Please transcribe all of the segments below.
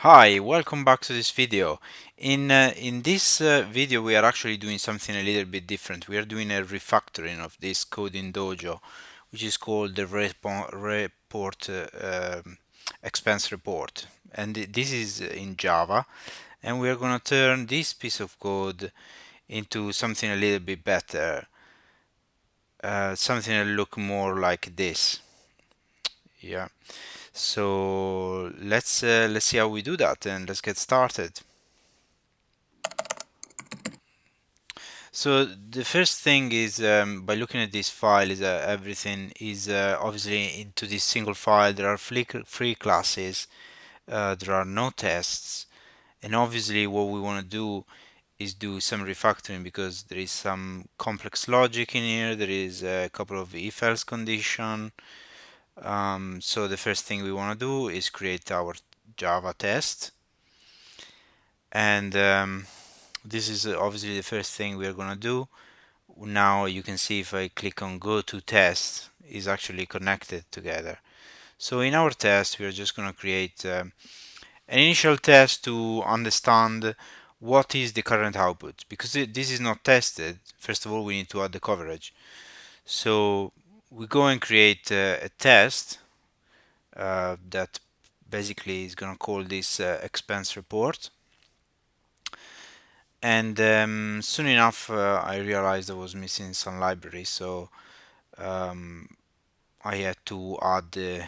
Hi, welcome back to this video. In this video, we are actually doing something a little bit different. We are doing a refactoring of this code in Dojo, which is called the report expense report, and this is in Java. And we are going to turn this piece of code into something a little bit better, something that look more like this. Yeah. So let's see how we do that, and let's get started. So the first thing is by looking at this file is everything is obviously into this single file. There are free classes, there are no tests, and obviously what we want to do is do some refactoring because there is some complex logic in here. There is a couple of if-else condition. So the first thing we want to do is create our Java test, and this is obviously the first thing we are going to do. Now you can see if I click on go to test is actually connected together. So in our test we are just going to create an initial test to understand what is the current output, because this is not tested. First of all, we need to add the coverage. So we go and create a test that basically is going to call this expense report. And soon enough I realized I was missing some library, so um, I had to add the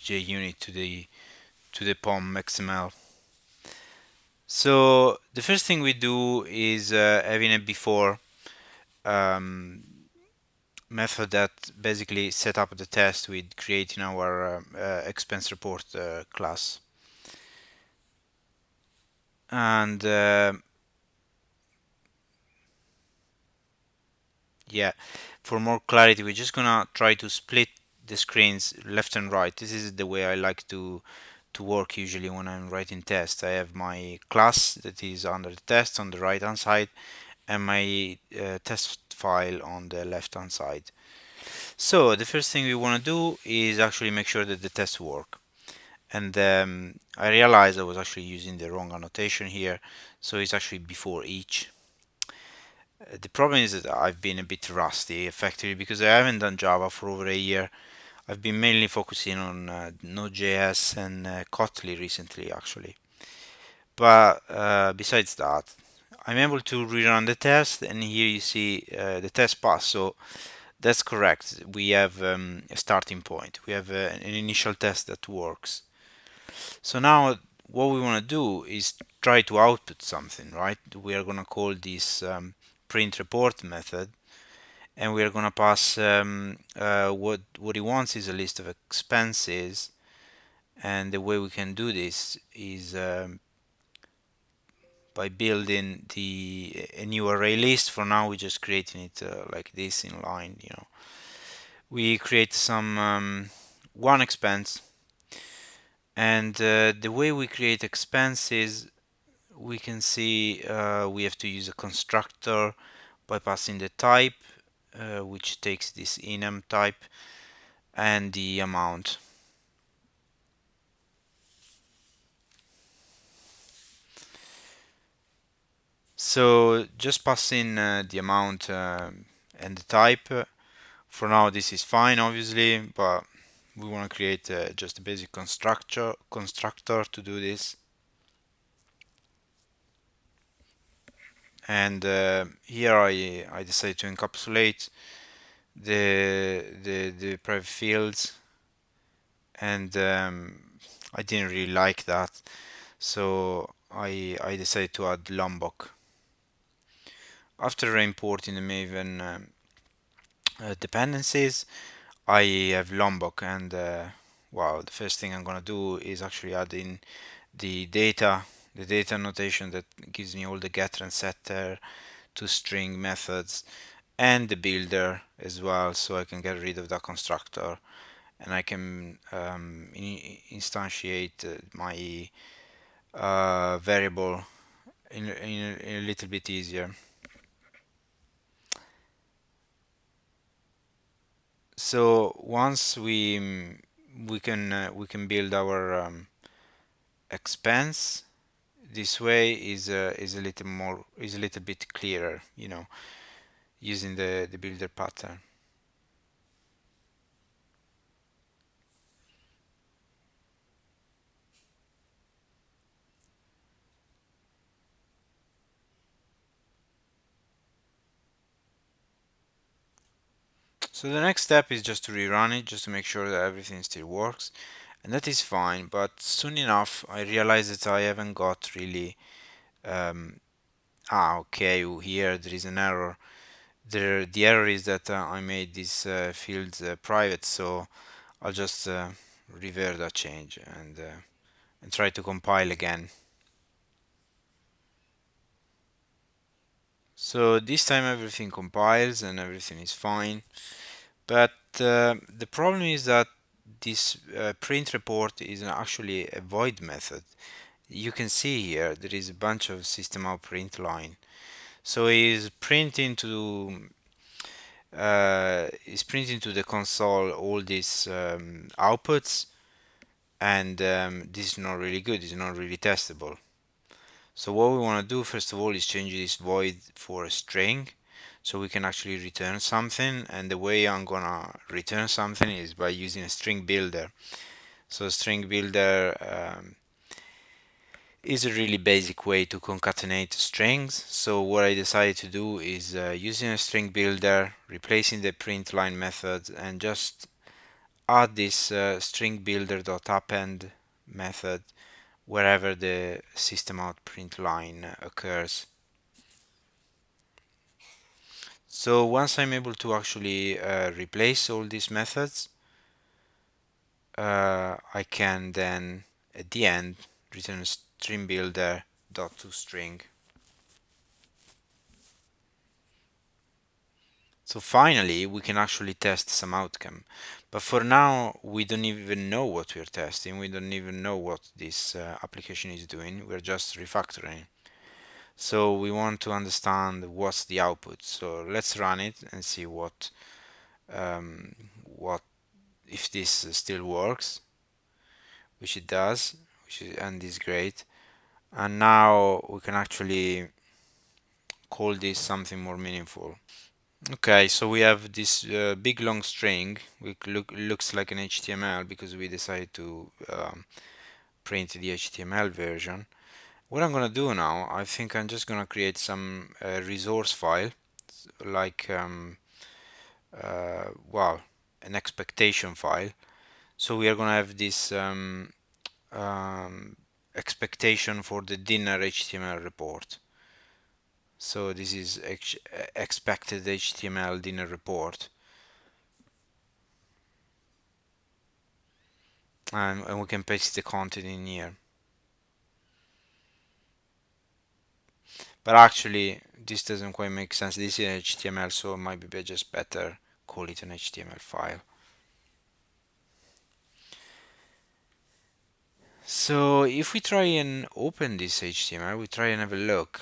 JUnit to the POM XML. So the first thing we do is having a before um, method that basically set up the test with creating our expense report class. And yeah, for more clarity, we're just gonna try to split the screens left and right. This is the way I like to work usually when I'm writing tests. I have my class that is under the test on the right hand side, and my test file on the left hand side. So the first thing we want to do is actually make sure that the tests work. And I realized I was actually using the wrong annotation here, so it's actually before each. The problem is that I've been a bit rusty effectively because I haven't done Java for over a year. I've been mainly focusing on Node.js and Kotlin recently, actually. But besides that, I'm able to rerun the test, and here you see the test pass. So that's correct. We have a starting point. We have an initial test that works. So now what we want to do is try to output something, right? We are going to call this print report method, and we are going to pass what he wants is a list of expenses. And the way we can do this is by building a new array list. For now we're just creating it like this in line. We create some one expense, and the way we create expenses, we can see we have to use a constructor by passing the type, which takes this enum type, and the amount. So just passing the amount and the type. For now, this is fine, obviously, but we want to create just a basic constructor to do this. And here I decided to encapsulate the private fields, and I didn't really like that, so I decided to add Lombok. After importing the Maven dependencies, I have Lombok, and well, the first thing I'm gonna do is actually add in the data notation that gives me all the getter and setter, toString methods, and the builder as well, so I can get rid of that constructor, and I can instantiate my variable in a little bit easier. So once we can build our expense. This way is a little more, is a little bit clearer, using the builder pattern. So the next step is just to rerun it, just to make sure that everything still works, and that is fine. But soon enough, I realized that I haven't got really. Um, okay, here there is an error. The error is that I made these fields private, so I'll just revert that change and try to compile again. So this time everything compiles and everything is fine. But the problem is that this print report is actually a void method. You can see here there is a bunch of system out print line. So is printing to the console all these outputs, and this is not really good. It's not really testable. So what we want to do first of all is change this void for a string, so we can actually return something. And the way I'm gonna return something is by using a string builder. So string builder is a really basic way to concatenate strings. So what I decided to do is using a string builder, replacing the print line method, and just add this string builder.append method wherever the system out print line occurs. So once I'm able to actually replace all these methods, I can then at the end return string builder dot to string. So finally we can actually test some outcome. But for now we don't even know what we're testing. We don't even know what this application is doing. We're just refactoring. So we want to understand what's the output. So let's run it and see what if this still works, which it does, and is great. And now we can actually call this something more meaningful. Okay, so we have this big long string, which looks like an HTML because we decided to print the HTML version. What I'm gonna do now, I think I'm just gonna create some resource file, like well, an expectation file. So we are gonna have this um, expectation for the dinner HTML report. So this is expected HTML dinner report, and we can paste the content in here. But actually, this doesn't quite make sense. This is HTML, so it might be just better call it an HTML file. So if we try and open this HTML, we try and have a look.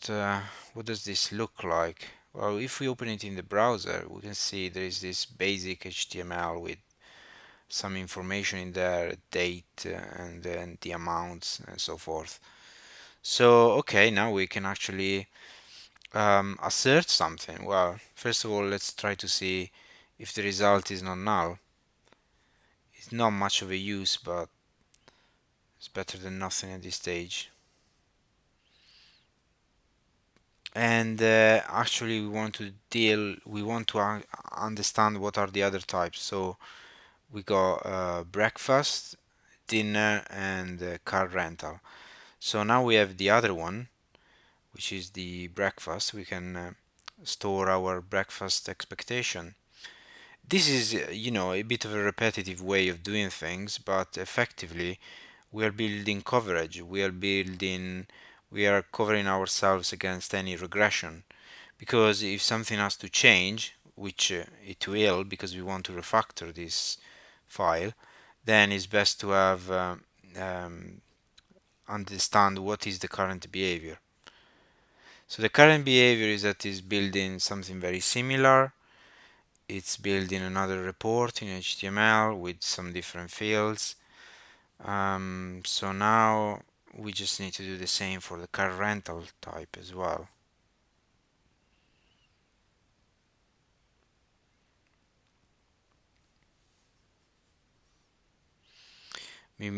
Uh, what does this look like? Well, if we open it in the browser, we can see there is this basic HTML with some information in there, date, and then the amounts and so forth. So okay, now we can actually assert something. Well, first of all, let's try to see if the result is not null. It's not much of a use, but it's better than nothing at this stage. And actually we want to understand what are the other types. So we got breakfast, dinner, and car rental. So now we have the other one, which is the breakfast. We can store our breakfast expectation. This is, a bit of a repetitive way of doing things, but effectively we are building coverage. We are covering ourselves against any regression. Because if something has to change, which it will, because we want to refactor this file, then it's best to have um, understand what is the current behavior. So the current behavior is that it's building something very similar. It's building another report in HTML with some different fields, So now we just need to do the same for the car rental type as well. We,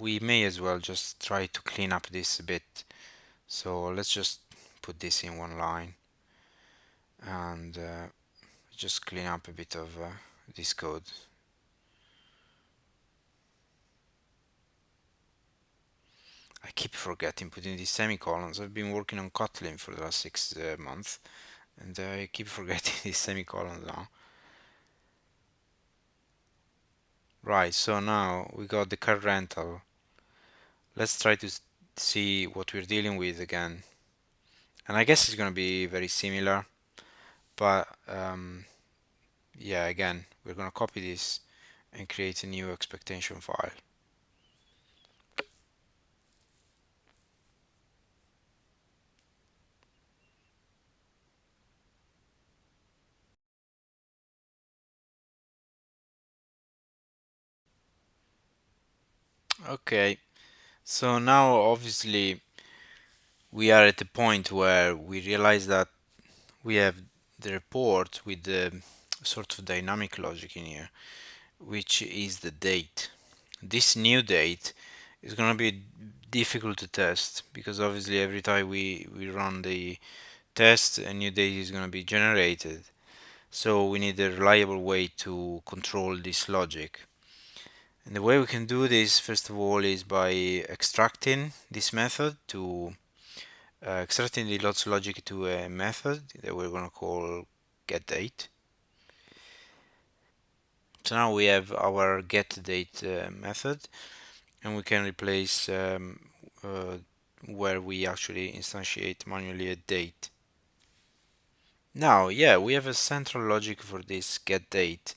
we may as well just try to clean up this a bit. So let's just put this in one line and just clean up a bit of this code. I keep forgetting putting these semicolons. I've been working on Kotlin for the last 6 months, and I keep forgetting these semicolons now. Right, so now we got the car rental. Let's try to see what we're dealing with again. And I guess it's going to be very similar, but yeah, again, we're going to copy this and create a new expectation file. Okay, so now obviously we are at the point where we realize that we have the report with the sort of dynamic logic in here, which is the date. This new date is going to be difficult to test because obviously every time we run the test, a new date is going to be generated. So we need a reliable way to control this logic. And the way we can do this, first of all, is by extracting this method to extracting the lots logic to a method that we're going to call getDate. So now we have our getDate method, and we can replace where we actually instantiate manually a date. Now, yeah, we have a central logic for this getDate,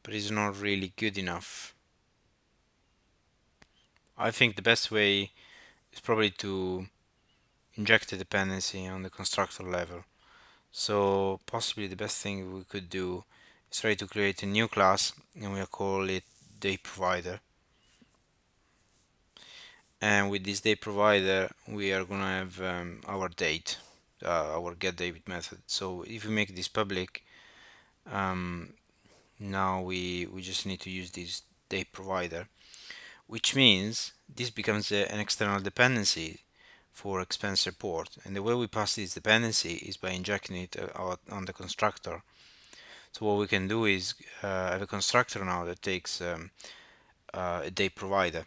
but it's not really good enough. I think the best way is probably to inject a dependency on the constructor level. So possibly the best thing we could do is try to create a new class and we'll call it date provider. And with this date provider, we are gonna have our date, our get date method. So if we make this public, um, now we just need to use this date provider, which means this becomes an external dependency for expense report. And the way we pass this dependency is by injecting it out on the constructor. So what we can do is have a constructor now that takes a date provider.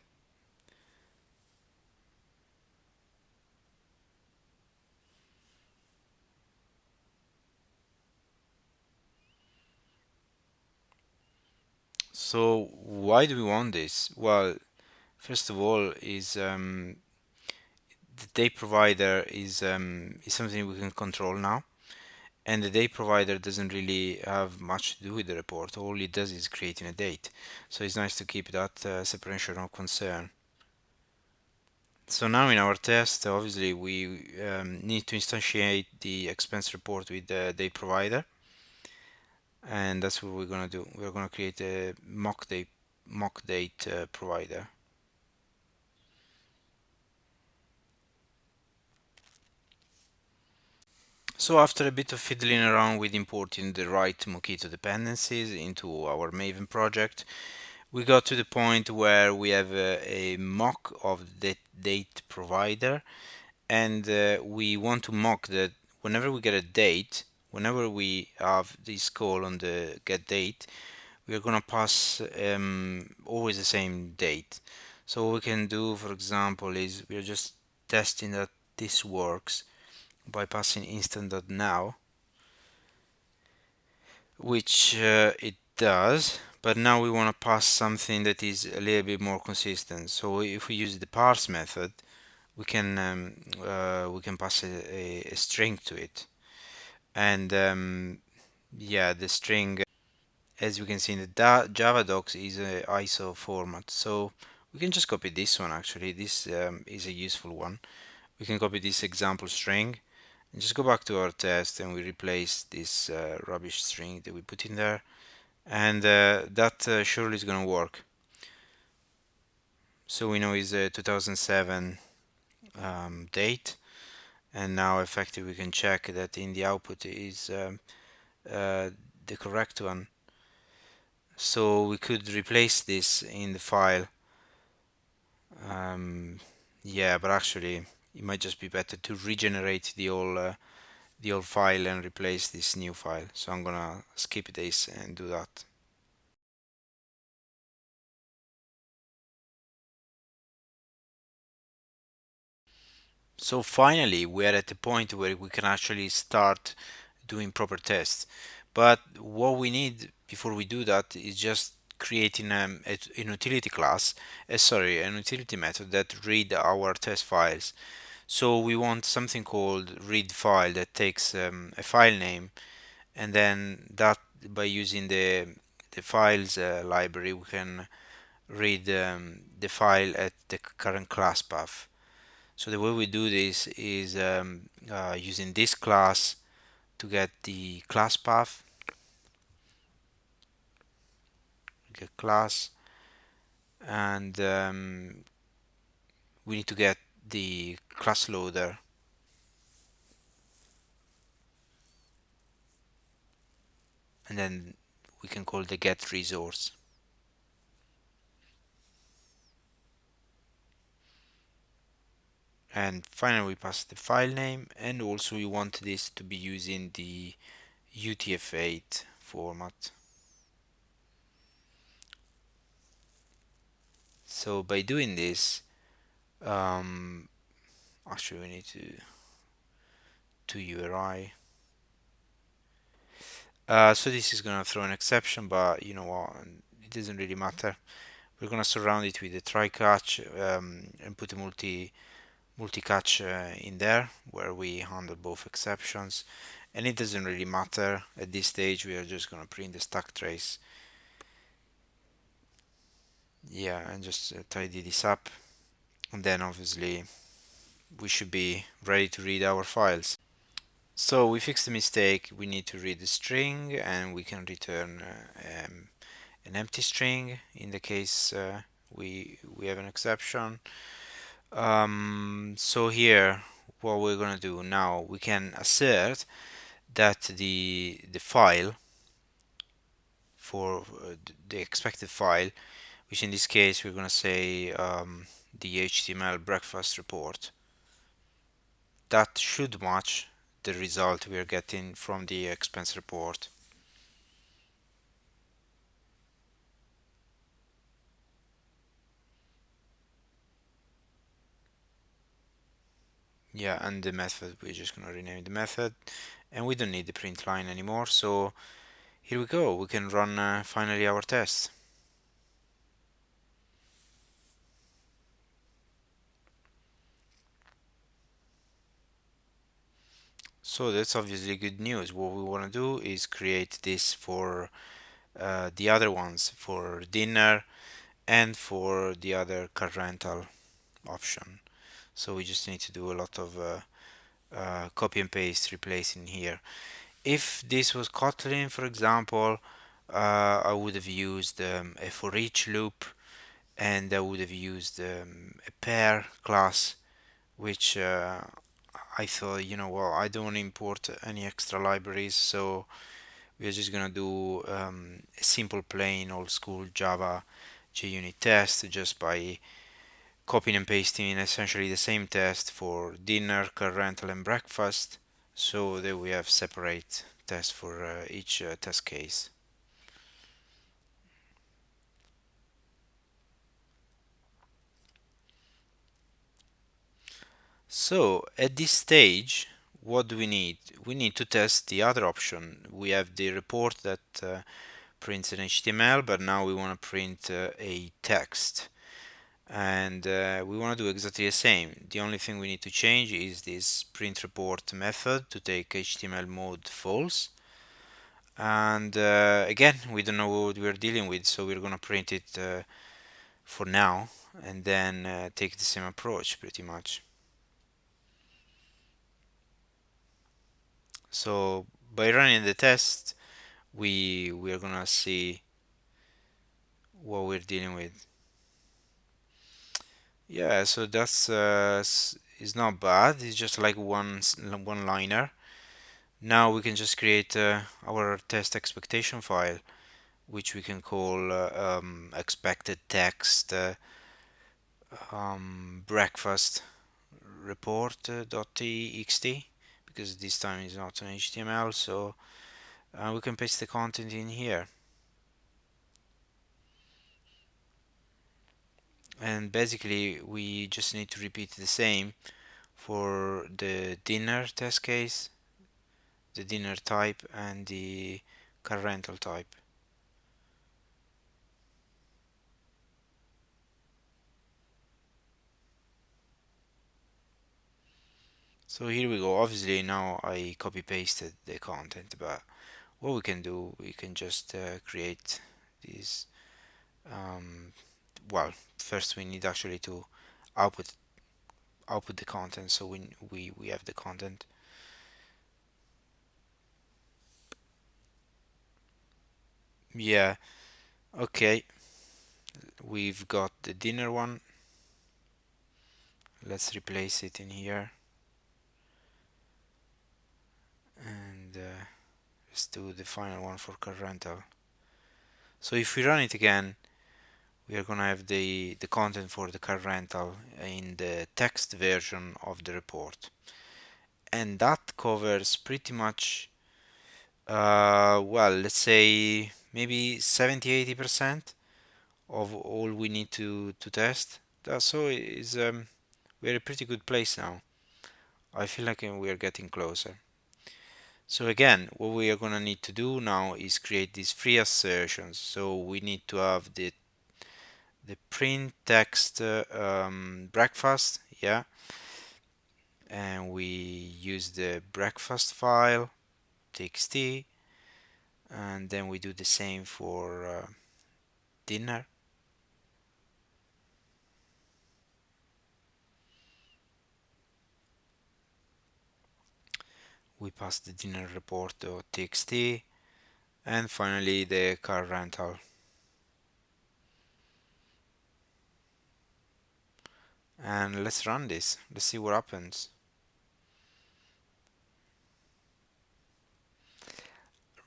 So why do we want this? Well, first of all, is the date provider is something we can control now, and the date provider doesn't really have much to do with the report. All it does is creating a date. So it's nice to keep that separation of concern. So now in our test, obviously we need to instantiate the expense report with the date provider, and that's what we're gonna do. We're gonna create a mock date provider. So after a bit of fiddling around with importing the right Mockito dependencies into our Maven project, we got to the point where we have a mock of the date provider, and we want to mock that whenever we get a date, whenever we have this call on the get date, we are gonna pass always the same date. So what we can do, for example, is we are just testing that this works by passing instant.now, which it does, but now we want to pass something that is a little bit more consistent. So if we use the parse method, we can pass a string to it, and yeah, the string, as we can see in the Java docs, is a ISO format. So we can just copy this one. Actually, this is a useful one. We can copy this example string and just go back to our test, and we replace this rubbish string that we put in there, and that surely is going to work. So we know it's a 2007 date, and now effectively we can check that in the output is uh, the correct one. So we could replace this in the file. Um, yeah, but actually it might just be better to regenerate the old file and replace this new file. So I'm gonna skip this and do that. So finally, we are at the point where we can actually start doing proper tests. But what we need before we do that is just creating an utility class, sorry, an utility method that read our test files. So we want something called read file that takes a file name, and then that by using the files library, we can read the file at the current class path. So the way we do this is using this class to get the class path, get class, and we need to get the class loader, and then we can call the get resource. And finally we pass the file name, and also we want this to be using the UTF-8 format. So by doing this, um, actually we need to URI. So this is gonna throw an exception, but you know what? It doesn't really matter. We're gonna surround it with a try catch and put a multi catch in there where we handle both exceptions. And it doesn't really matter at this stage. We are just gonna print the stack trace. Yeah, and just tidy this up, and then obviously we should be ready to read our files. So we fixed the mistake. We need to read the string, and we can return an empty string in the case we have an exception. So here, what we're gonna do now, we can assert that the file for the expected file, which in this case we're gonna say the HTML breakfast report, that should match the result we are getting from the expense report. Yeah, and the method, we're just gonna rename the method, and we don't need the print line anymore. So here we go, we can run finally our test. So that's obviously good news. What we want to do is create this for the other ones, for dinner and for the other car rental option. So we just need to do a lot of copy and paste replacing here. If this was Kotlin, for example, I would have used a for each loop, and I would have used a pair class, which I thought, you know, well, I don't import any extra libraries, so we're just gonna do a simple plain old school Java JUnit test just by copying and pasting essentially the same test for dinner, car rental, and breakfast, so that we have separate tests for each test case. So at this stage, what do we need? We need to test the other option. We have the report that prints an HTML, but now we want to print a text. And we want to do exactly the same. The only thing we need to change is this print report method to take HTML mode false. And again, we don't know what we're dealing with, so we're going to print it for now, and then take the same approach pretty much. So by running the test, we are gonna see what we're dealing with. Yeah, so that's is not bad. It's just like one liner. Now we can just create our test expectation file, which we can call expected text breakfast report .txt, because this time is not an HTML. So we can paste the content in here, and basically we just need to repeat the same for the dinner test case, the dinner type, and the car rental type. So here we go. Obviously now I copy pasted the content, but what we can do, we can just create these. Um, well, first we need actually to output output the content. So we have the content. Yeah. Okay. We've got the dinner one. Let's replace it in here, and let's do the final one for car rental. So if we run it again, we are gonna have the content for the car rental in the text version of the report, and that covers pretty much well, let's say maybe 70-80% of all we need to test. So is we're a pretty good place now. I feel like we are getting closer. So again, what we are gonna need to do now is create these free assertions. So we need to have the print text breakfast, yeah, and we use the breakfast file txt, and then we do the same for dinner. We pass the dinner report.txt, and finally the car rental. And let's run this. Let's see what happens.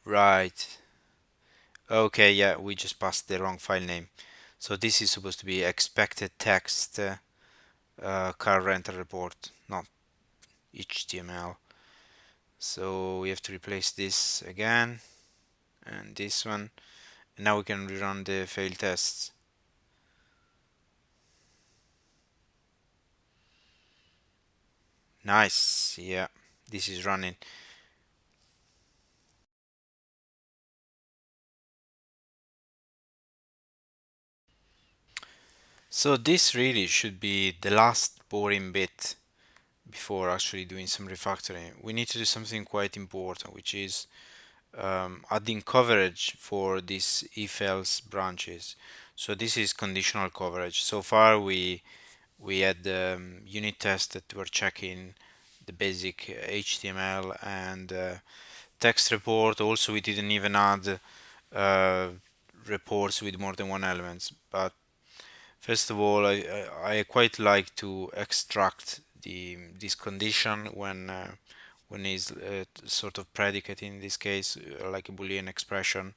Right. Okay, yeah, we just passed the wrong file name. So this is supposed to be expected text car rental report, not HTML. So we have to replace this again and this one. And now we can rerun the failed tests. Nice, yeah, this is running. So this really should be the last boring bit before actually doing some refactoring. We need to do something quite important, which is adding coverage for these if-else branches. So this is conditional coverage. So far we had unit tests that were checking the basic HTML and text report. Also, we didn't even add uh, reports with more than one element. But first of all, I quite like to extract this condition when is sort of predicate in this case, like a Boolean expression,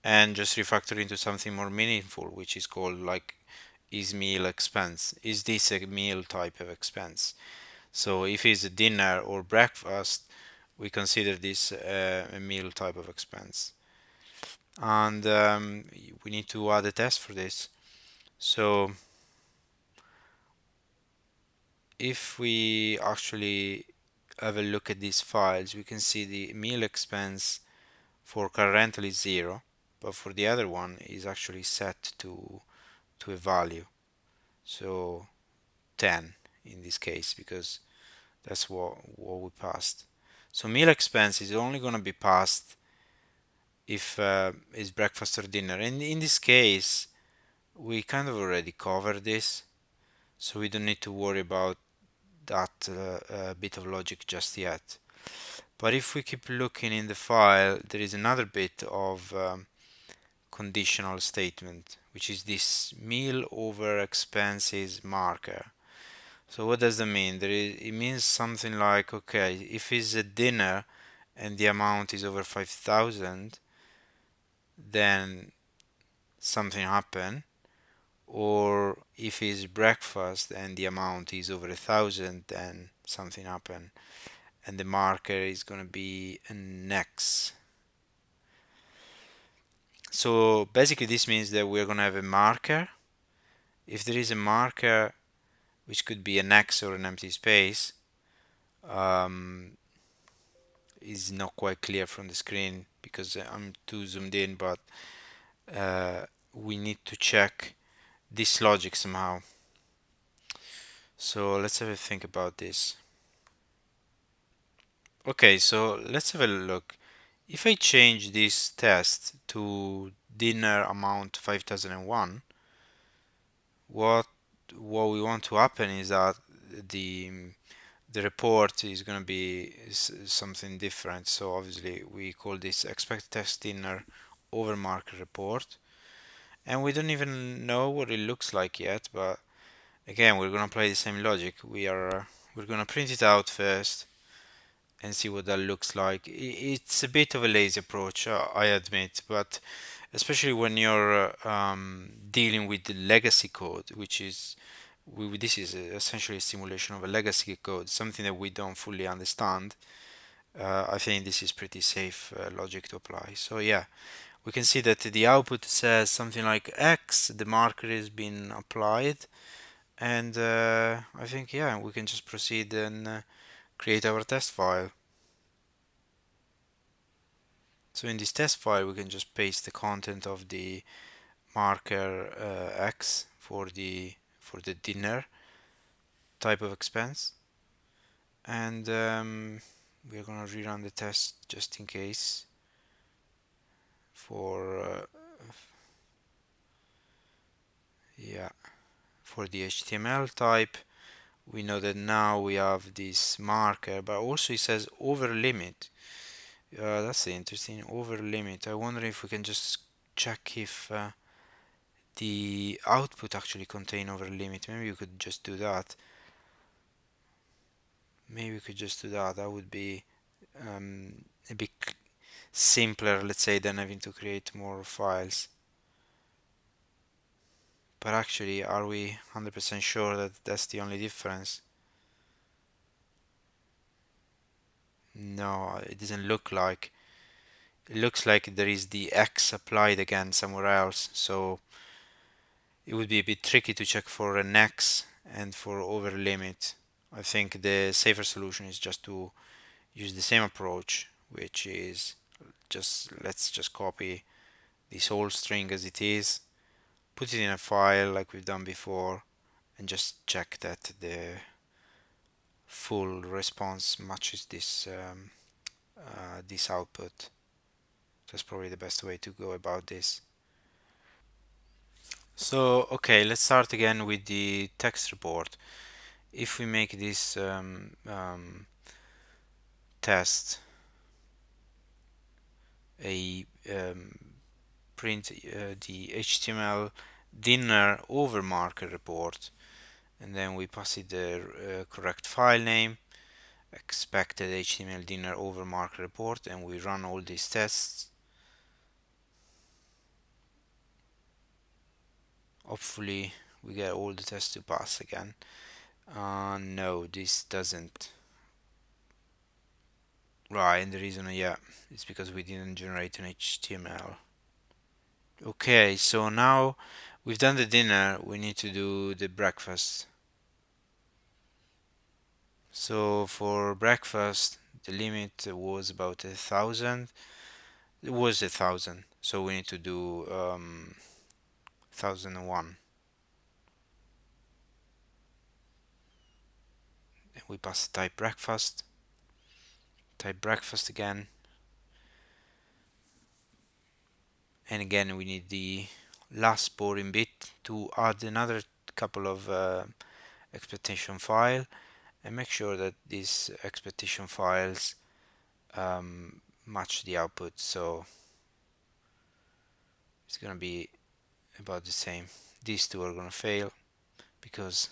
and just refactor into something more meaningful, which is called like is meal expense. Is this a meal type of expense? So if it's a dinner or breakfast, we consider this a meal type of expense, and we need to add a test for this. So if we actually have a look at these files, we can see the meal expense for car rental is 0, but for the other one is actually set to a value, so 10 in this case, because that's what we passed. So meal expense is only going to be passed if it's breakfast or dinner, and in this case we kind of already covered this, so we don't need to worry about that bit of logic just yet. But if we keep looking in the file, there is another bit of conditional statement which is this meal over expenses marker. So what does that mean? It means something like, okay, if it's a dinner and the amount is over 5,000, then something happen. Or if it's breakfast and the amount is over 1,000, then something happen. And the marker is gonna be an X. So basically this means that we're gonna have a marker. If there is a marker, which could be an X or an empty space, um, is not quite clear from the screen because I'm too zoomed in, but we need to check this logic somehow. So let's have a think about this. Okay, so let's have a look. If I change this test to dinner amount 5001, what what we want to happen is that the the report is going to be something different. So obviously we call this expect test dinner over market report, and we don't even know what it looks like yet. But again, we're going to apply the same logic. We're going to print it out first and see what that looks like. It's a bit of a lazy approach, I admit, but especially when you're dealing with the legacy code, which is this is essentially a simulation of a legacy code, something that we don't fully understand. I think this is pretty safe logic to apply. So yeah, we can see that the output says something like X, the marker has been applied, and I think yeah, we can just proceed and create our test file. So in this test file, we can just paste the content of the marker X for the dinner type of expense, and we're gonna rerun the test just in case for yeah, for the HTML type. We know that now we have this marker, but also it says over limit. That's interesting, over limit. I wonder if we can just check if the output actually contain over limit. Maybe we could just do that. Maybe we could just do that. That would be a bit simpler, let's say, than having to create more files. But actually, are we 100% sure that that's the only difference? No, it doesn't look like. It looks like there is the X applied again somewhere else, so it would be a bit tricky to check for an X and for over limit. I think the safer solution is just to use the same approach, which is let's just copy this whole string as it is, put it in a file like we've done before, and just check that the full response matches this output. That's probably the best way to go about this. So okay, let's start again with the text report. If we make this test a print the HTML dinner over marker report, and then we pass it the correct file name, expected HTML dinner over marker report, and we run all these tests. Hopefully we get all the tests to pass again. No, this doesn't. Right, and the reason, yeah, it's because we didn't generate an HTML. Okay, so now we've done the dinner, we need to do the breakfast. So for breakfast, the limit was about 1,000. It was 1,000, so we need to do 1,001. And we pass type breakfast again, and again we need the last boring bit to add another couple of expectation file, and make sure that these expectation files match the output. So it's gonna be about the same. These two are gonna fail because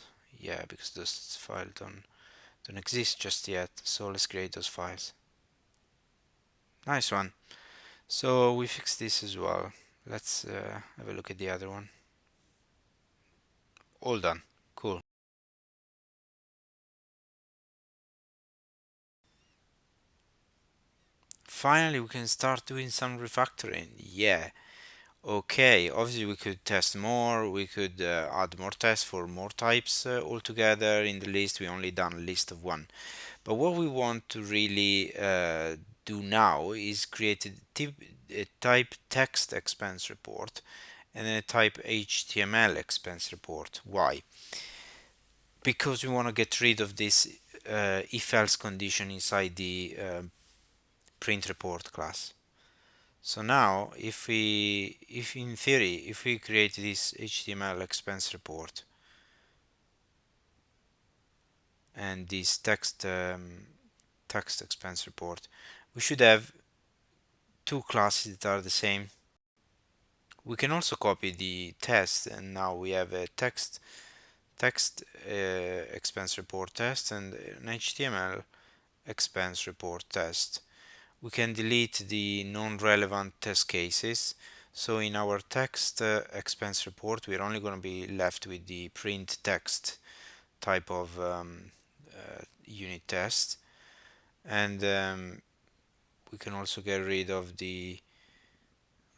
because those files don't exist just yet. So let's create those files. Nice one. So we fixed this as well. Let's have a look at the other one. All done. Cool. Finally, we can start doing some refactoring. Yeah. Okay. Obviously, we could test more. We could add more tests for more types altogether. In the list, we only done a list of one. But what we want to really do now is create a type text expense report and then a type HTML expense report. Why? Because we want to get rid of this if-else condition inside the print report class. So now, if in theory, if we create this HTML expense report and this text expense report, we should have two classes that are the same. We can also copy the test, and now we have a text expense report test and an HTML expense report test. We can delete the non-relevant test cases. So in our text expense report, we're only going to be left with the print text type of unit test, and we can also get rid of the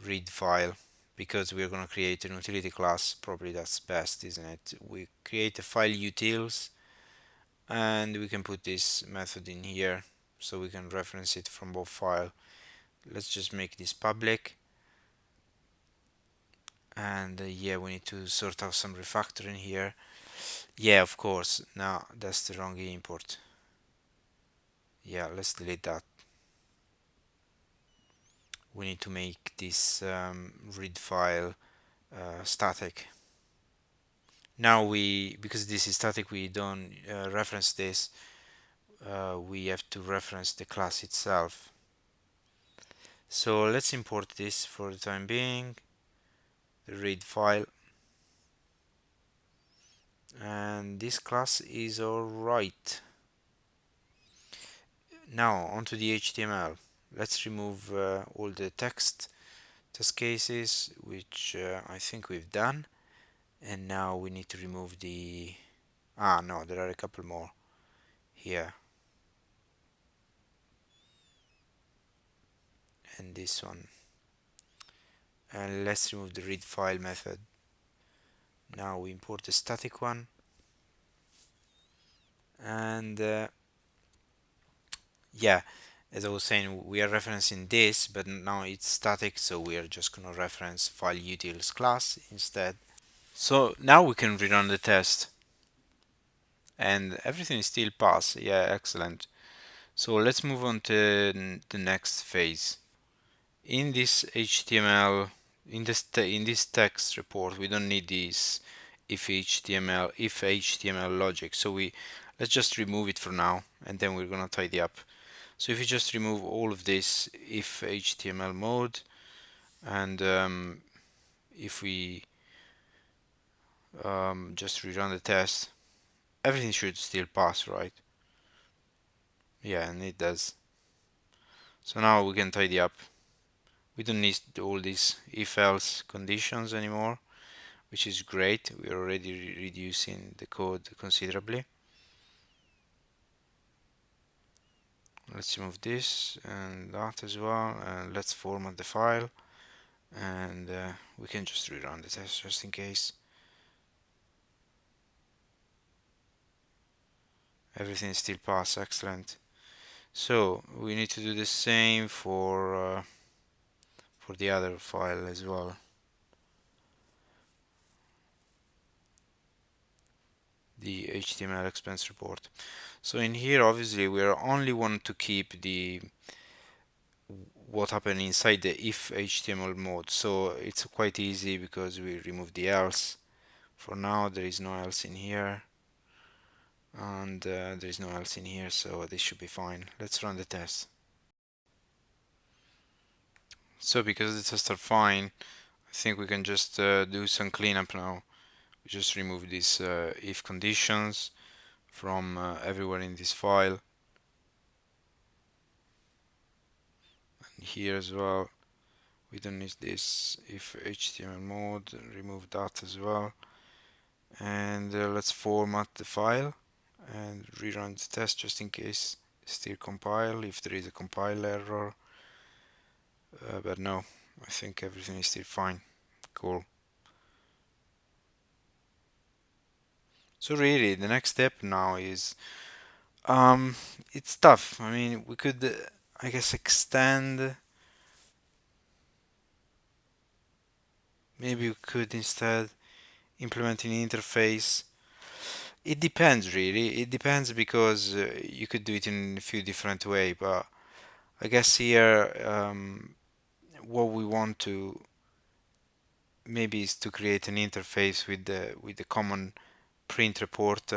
read file because we're going to create an utility class. Probably that's best, isn't it? We create a file utils and we can put this method in here so we can reference it from both file. Let's just make this public, and yeah, we need to sort out some refactoring here. Yeah, of course. No, that's the wrong import. Yeah, let's delete that. We need to make this read file static. Now because this is static, we don't reference this. We have to reference the class itself. So let's import this for the time being, the read file, and this class is alright. Now onto the HTML. Let's remove all the test cases, which I think we've done, and now we need to remove the no, there are a couple more here, and this one, and let's remove the read file method. Now we import the static one, and yeah, as I was saying, we are referencing this, but now it's static, so we are just gonna reference file utils class instead. So now we can rerun the test, and everything is still pass. Yeah, excellent. So let's move on to the next phase. In this HTML, in this text report, we don't need this if HTML logic. So let's just remove it for now, and then we're gonna tidy up. So if you just remove all of this if HTML mode, and if we just rerun the test, everything should still pass, right? Yeah, and it does. So now we can tidy up. We don't need all these if-else conditions anymore, which is great. We're already reducing the code considerably. Let's remove this and that as well, and let's format the file, and we can just rerun the test just in case. Everything is still pass, excellent. So we need to do the same for the other file as well, the HTML expense report. So in here, obviously, we are only want to keep the what happened inside the if HTML mode. So it's quite easy because we remove the else. For now, there is no else in here, and there is no else in here, so this should be fine. Let's run the test. So because the tests are fine, I think we can just do some cleanup now. We just remove these if conditions from everywhere in this file, and here as well. We don't need this if HTML mode, remove that as well. And let's format the file and rerun the test just in case still compile if there is a compile error. But no, I think everything is still fine. Cool. So really, the next step now is it's tough. I mean, we could, I guess, extend. Maybe we could instead implement an interface. It depends, really. It depends because you could do it in a few different way. But I guess here, what we want to maybe is to create an interface with the common print report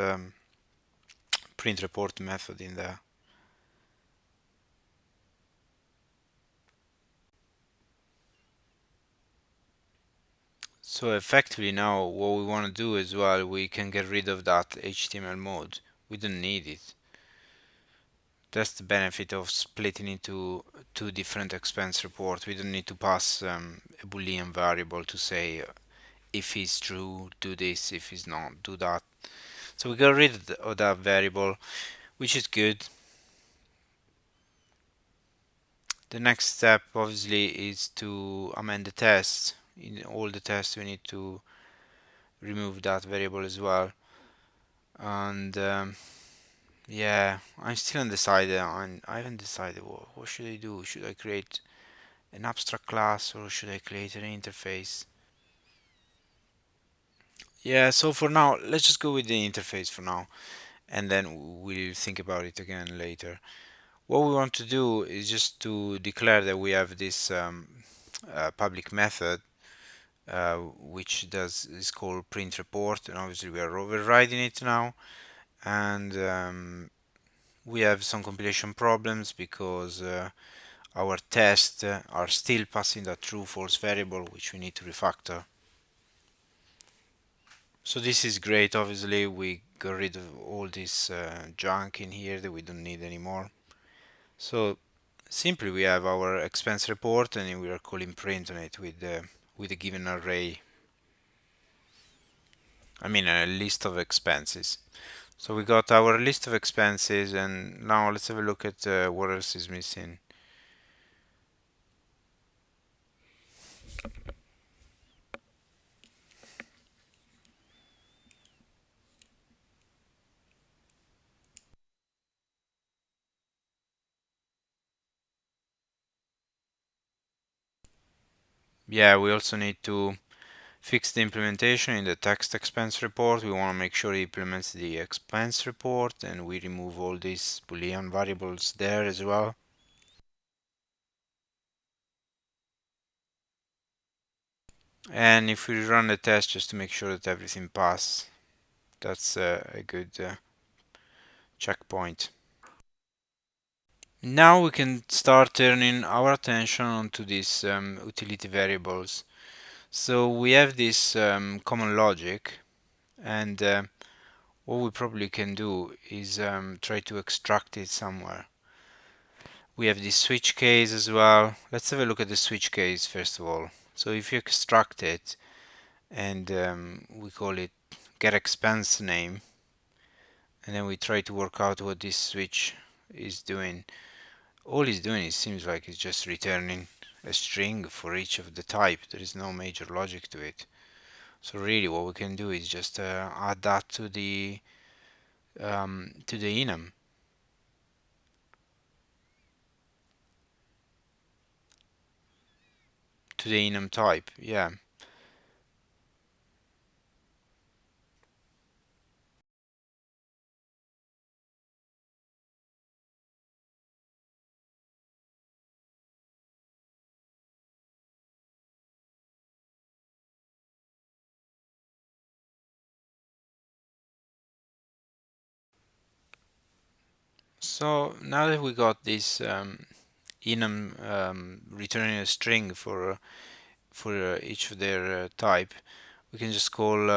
print report method in there. So effectively now what we want to do as well, we can get rid of that HTML mode. We don't need it. That's the benefit of splitting into two different expense reports. We don't need to pass a boolean variable to say if it's true, do this, if it's not, do that. So we got rid of that variable, which is good. The next step obviously is to amend the test. In all the tests we need to remove that variable as well. And yeah, I'm still undecided. I haven't decided what should I do. Should I create an abstract class or should I create an interface? Yeah, so for now, let's just go with the interface for now, and then we'll think about it again later. What we want to do is just to declare that we have this public method, which does is called print report, and obviously we are overriding it now, and we have some compilation problems because our tests are still passing that true false variable, which we need to refactor. So this is great. Obviously we got rid of all this junk in here that we don't need anymore. So simply we have our expense report and we are calling print on it with a given array. I mean a list of expenses. So we got our list of expenses, and now let's have a look at what else is missing. Yeah, we also need to fix the implementation in the text expense report. We want to make sure it implements the expense report, and we remove all these boolean variables there as well. And if we run the test just to make sure that everything passes, that's a good checkpoint. Now we can start turning our attention onto these utility variables. So we have this common logic, and what we probably can do is try to extract it somewhere. We have this switch case as well. Let's have a look at the switch case first of all. So if you extract it and we call it get expense name, and then we try to work out what this switch is doing. All it's doing, it seems like, is just returning a string for each of the type. There is no major logic to it. So really what we can do is just add that to the enum. To the enum type, yeah. So now that we got this enum returning a string for for each of their type, we can just call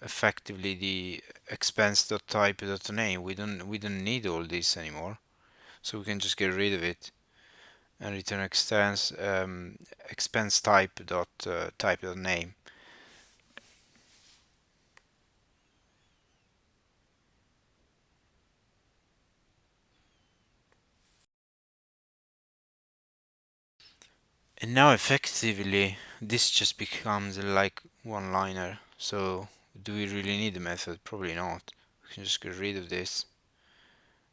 effectively the expense.type.name. We don't need all this anymore, so we can just get rid of it and return expense type.name. And now effectively this just becomes like one liner. So do we really need the method? Probably not. We can just get rid of this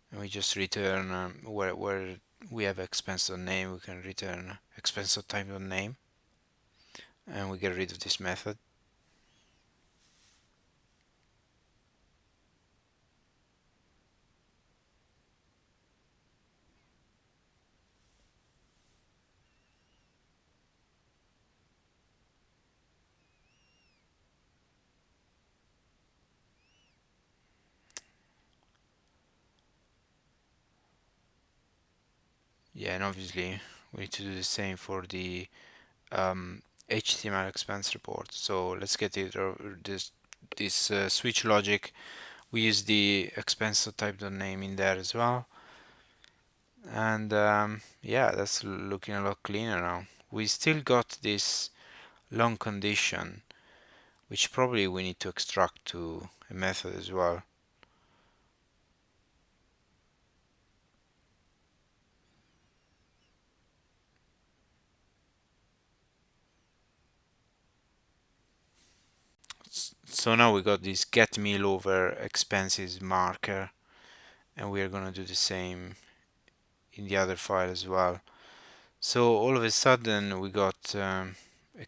and we just return where we have expense.name, we can return expense.type.name and we get rid of this method. Yeah, and obviously we need to do the same for the HTML expense report. So let's get it this switch logic. We use the expense.type.name in there as well. And yeah, that's looking a lot cleaner now. We still got this long condition, which probably we need to extract to a method as well. So now we got this get meal over expenses marker, and we are gonna do the same in the other file as well. So all of a sudden we got a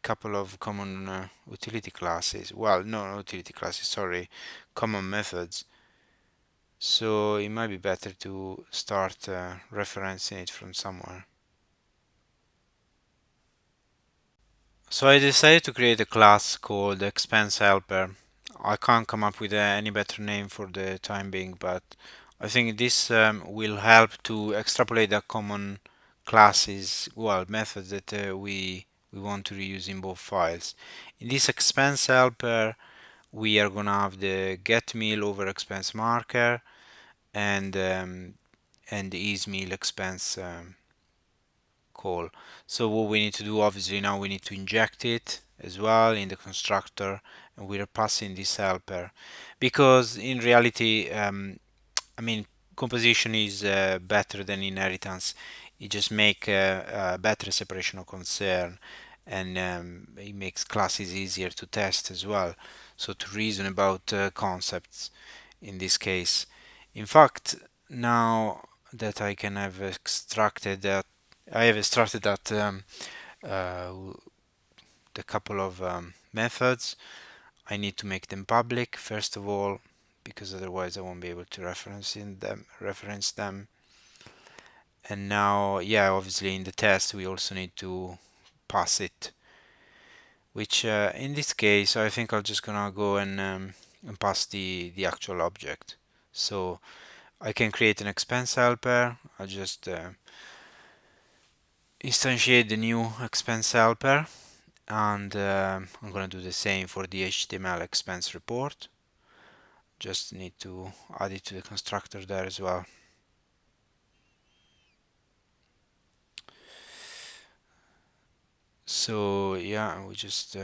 couple of common utility classes. Well, no, not utility classes, sorry, common methods. So it might be better to start referencing it from somewhere. So I decided to create a class called expense helper. I can't come up with any better name for the time being, but I think this will help to extrapolate the common classes, well, methods that we want to reuse in both files. In this expense helper, we are gonna have the get meal over expense marker and the is meal expense call. So what we need to do, obviously now we need to inject it as well in the constructor, and we are passing this helper because in reality I mean composition is better than inheritance. It just make a better separation of concern, and it makes classes easier to test as well, so to reason about concepts in this case. In fact, now that I can have extracted that, I have extracted that uh, the couple of methods. I need to make them public first of all, because otherwise I won't be able to reference them. And now, yeah, obviously in the test we also need to pass it, which in this case I think I'm just gonna go and pass the actual object. So I can create an expense helper. I'll just instantiate the new expense helper, and I'm gonna do the same for the HTML expense report. Just need to add it to the constructor there as well. So yeah, we just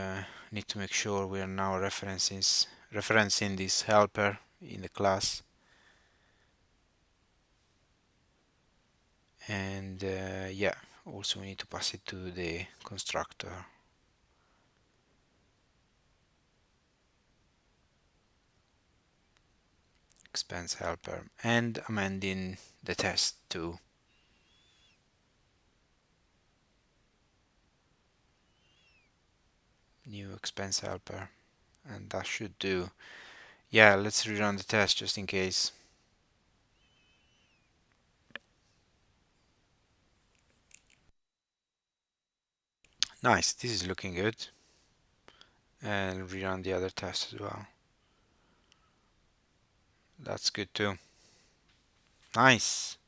need to make sure we are now referencing this helper in the class, and yeah, also we need to pass it to the constructor. Expense helper, and amending the test to new expense helper, and that should do. Yeah, let's rerun the test just in case. Nice, this is looking good. And rerun the other test as well. That's good too. Nice.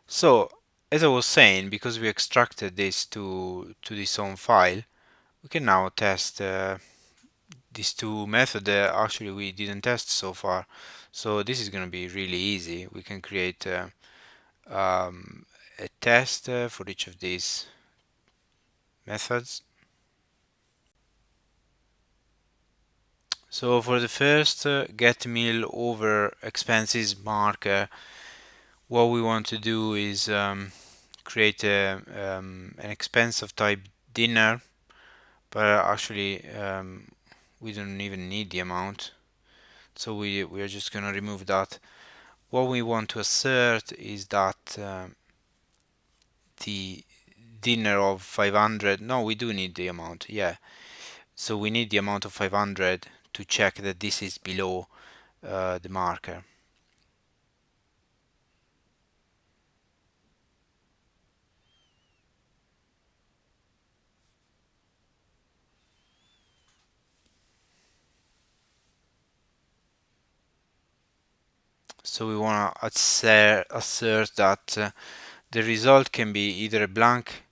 So as I was saying, because we extracted this to this own file, we can now test these two methods that actually we didn't test so far. So this is going to be really easy. We can create a test for each of these methods. So for the first get meal over expenses marker, what we want to do is create an expense of type dinner, but actually we don't even need the amount, so we are just going to remove that. What we want to assert is that the dinner of 500, no, we do need the amount, yeah, so we need the amount of 500 to check that this is below the marker. So we want to assert that the result can be either a blank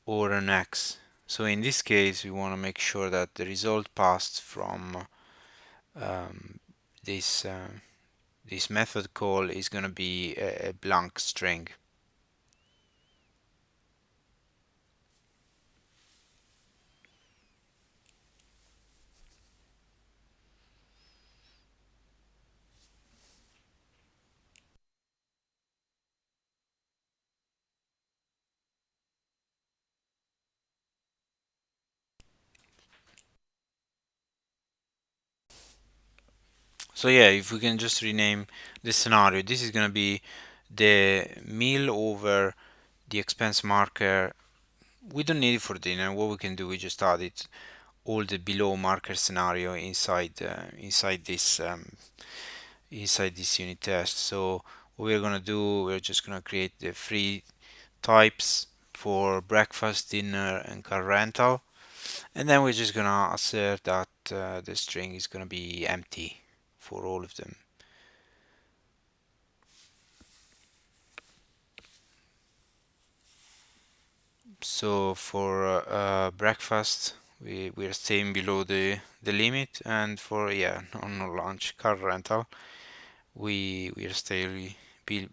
or an X. So in this case, we want to make sure that the result passed from um, this this method call is going to be a blank string. So yeah, if we can just rename the scenario, this is going to be the meal over the expense marker. We don't need it for dinner. What we can do, we just add it all the below marker scenario inside this unit test. So what we're gonna do, we're just gonna create the free types for breakfast, dinner, and car rental, and then we're just gonna assert that the string is gonna be empty for all of them. So for breakfast, we're staying below the limit, and for yeah, no lunch, car rental, we are still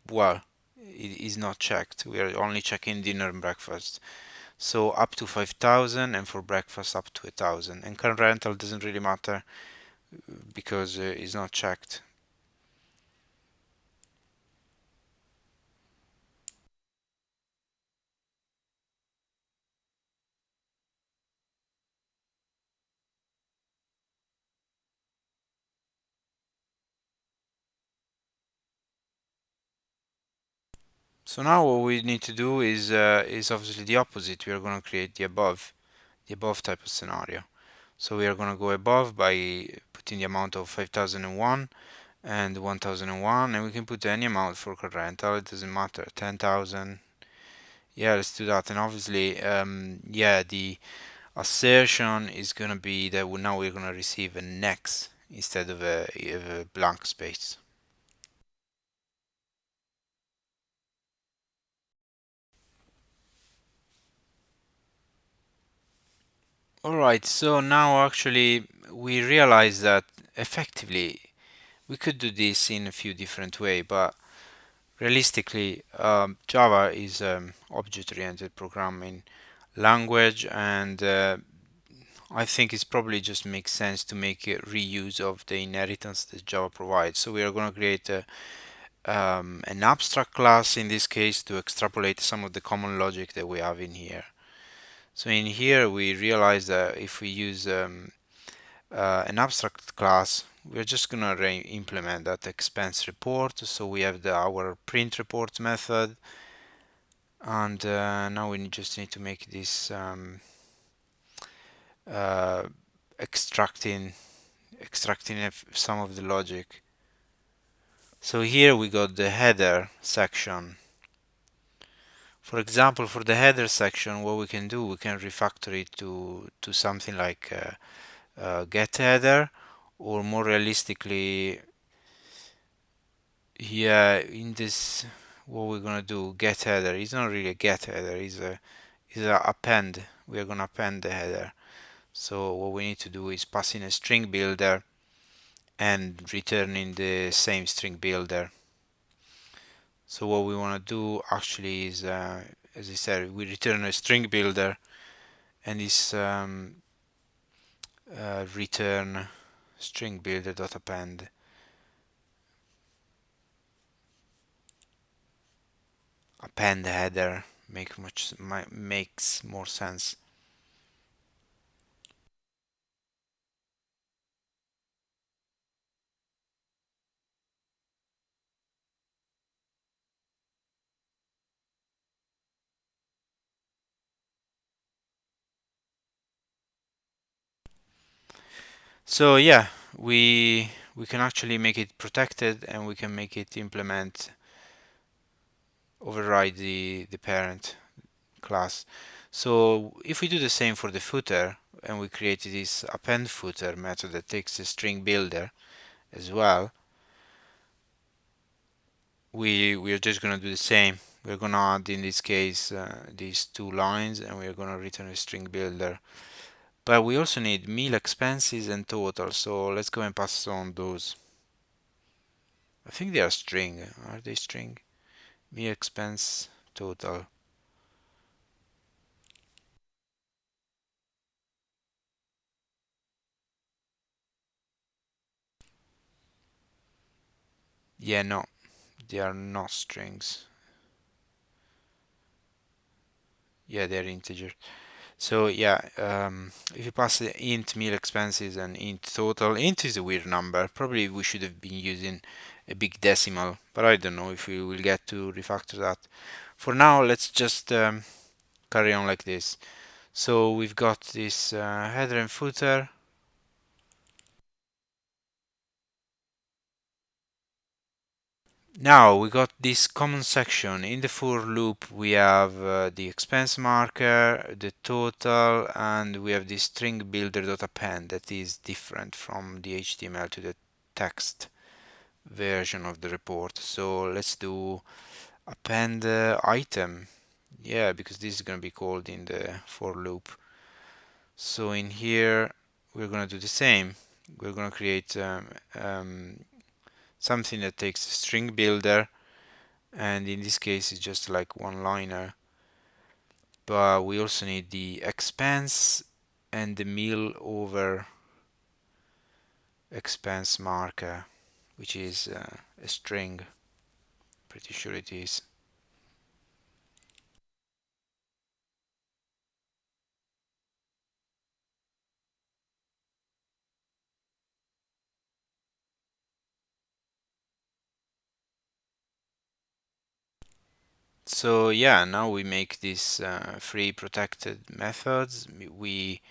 well, it is not checked. We are only checking dinner and breakfast. So up to 5,000, and for breakfast up to 1,000. And car rental doesn't really matter because it's not checked. So now what we need to do is obviously the opposite. We are going to create the above type of scenario. So we are going to go above by putting the amount of 5,001 and 1,001, and we can put any amount for car rental. It doesn't matter. 10,000. Yeah, let's do that. And obviously, yeah, the assertion is going to be that now we're going to receive an X instead of a blank space. Alright, so now actually we realize that effectively we could do this in a few different ways, but realistically, Java is object-oriented programming language, and I think it's probably just makes sense to make a reuse of the inheritance that Java provides. So we are going to create an abstract class in this case to extrapolate some of the common logic that we have in here. So in here we realize that if we use an abstract class, we're just gonna implement that expense report. So we have our print report method, and now we just need to make this uh, extracting some of the logic. So here we got the header section. For example, for the header section, what we can do, we can refactor it to something like get header, or more realistically, yeah, in this what we're gonna do, get header. It's not really a get header, it's a append. We're gonna append the header. So what we need to do is pass in a string builder and return in the same string builder. So what we want to do actually is, as I said, we return a string builder and this return string builder dot append. Append header makes more sense. So yeah, we can actually make it protected and we can make it implement override the parent class. So if we do the same for the footer and we create this append footer method that takes a string builder as well, we are just gonna do the same. We're gonna add in this case these two lines and we're gonna return a string builder. But we also need meal expenses and total, so let's go and pass on those. I think they are string. Are they string? Meal expense total. Yeah, no, they are not strings. Yeah, they're integer. So yeah, if you pass the int meal expenses and int total, int is a weird number. Probably we should have been using a big decimal, but I don't know if we will get to refactor that. For now, let's just carry on like this. So we've got this header and footer. Now we got this common section. In the for loop we have the expense marker, the total, and we have this string builder.append that is different from the HTML to the text version of the report. So let's do append item. Yeah, because this is going to be called in the for loop. So in here we're going to do the same. We're going to create something that takes a string builder, and in this case it's just like one liner, but we also need the expense and the meal over expense marker, which is a string, pretty sure it is. So yeah, now we make these three protected methods. We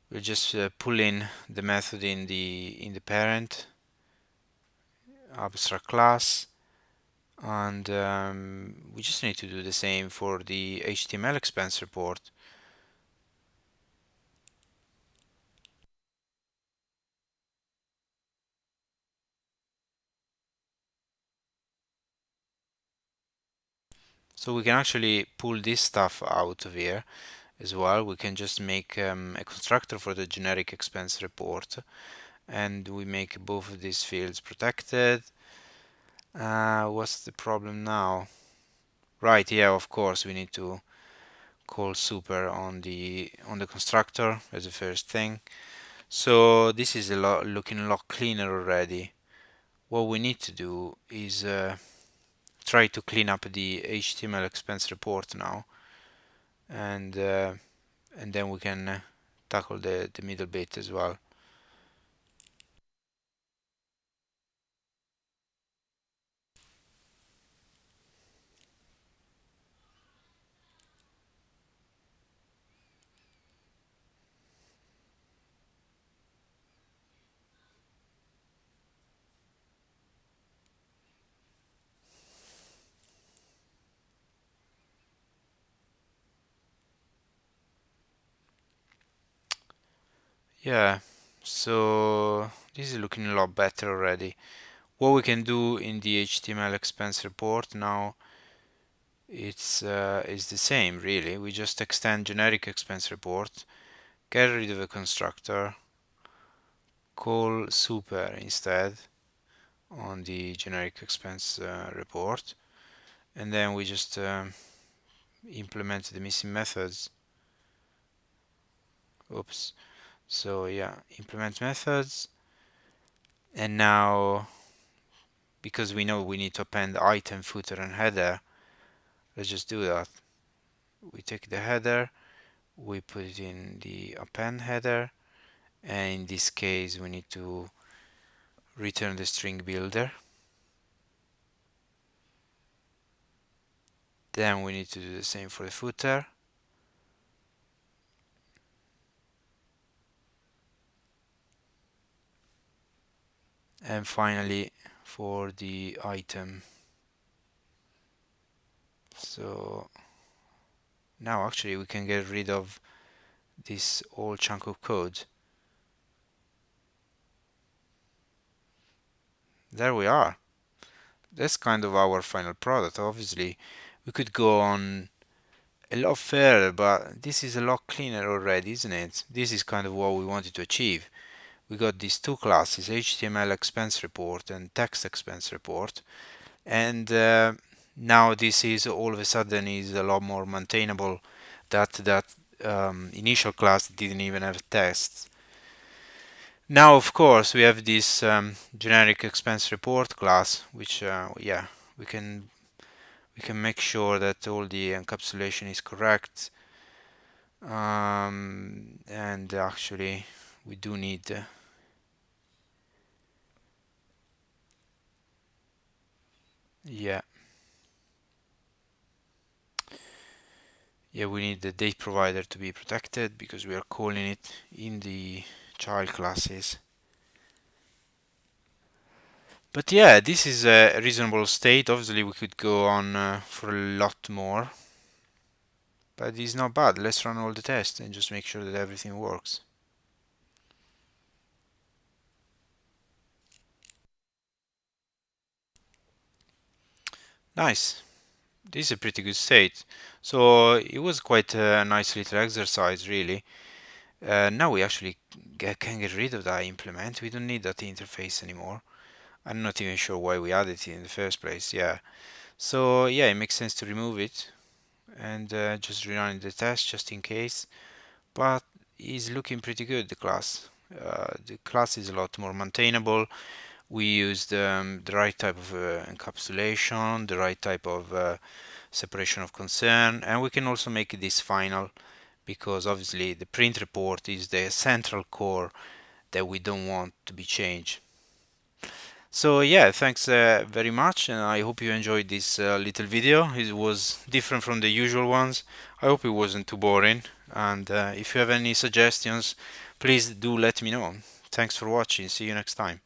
will just pull in the method in the parent abstract class, and we just need to do the same for the HTML expense report. So we can actually pull this stuff out of here as well. We can just make a constructor for the generic expense report, and we make both of these fields protected. What's the problem now? Right, yeah, of course we need to call super on the constructor as the first thing. So this is looking a lot cleaner already. What we need to do is try to clean up the HTML expense report now, and then we can tackle the middle bit as well. Yeah, so this is looking a lot better already. What we can do in the HTML expense report now, it's the same really. We just extend generic expense report, get rid of a constructor, call super instead on the generic expense report, and then we just implement the missing methods. Oops. So yeah, implement methods, and now because we know we need to append item, footer, and header, let's just do that. We take the header, we put it in the append header, and in this case we need to return the string builder. Then we need to do the same for the footer. And finally for the item. So now actually we can get rid of this whole chunk of code. There we are. That's kind of our final product. Obviously we could go on a lot further, but this is a lot cleaner already, isn't it? This is kind of what we wanted to achieve. We got these two classes, HTML expense report and text expense report, and now this is all of a sudden is a lot more maintainable. That initial class didn't even have tests. Now, of course, we have this generic expense report class, which yeah, we can we can make sure that all the encapsulation is correct. And actually, we do need yeah, yeah, we need the date provider to be protected because we are calling it in the child classes. But yeah, this is a reasonable state. Obviously, we could go on for a lot more, but it's not bad. Let's run all the tests and just make sure that everything works. Nice. This is a pretty good state. So it was quite a nice little exercise, really. Now we actually can get rid of that implement. We don't need that interface anymore. I'm not even sure why we added it in the first place. Yeah. So yeah, it makes sense to remove it and just rerun the test just in case. But it's looking pretty good, the class is a lot more maintainable. We used the right type of encapsulation, the right type of separation of concern, and we can also make this final because obviously the print report is the central core that we don't want to be changed. So yeah, thanks very much, and I hope you enjoyed this little video. It was different from the usual ones. I hope it wasn't too boring, and if you have any suggestions, please do let me know. Thanks for watching. See you next time.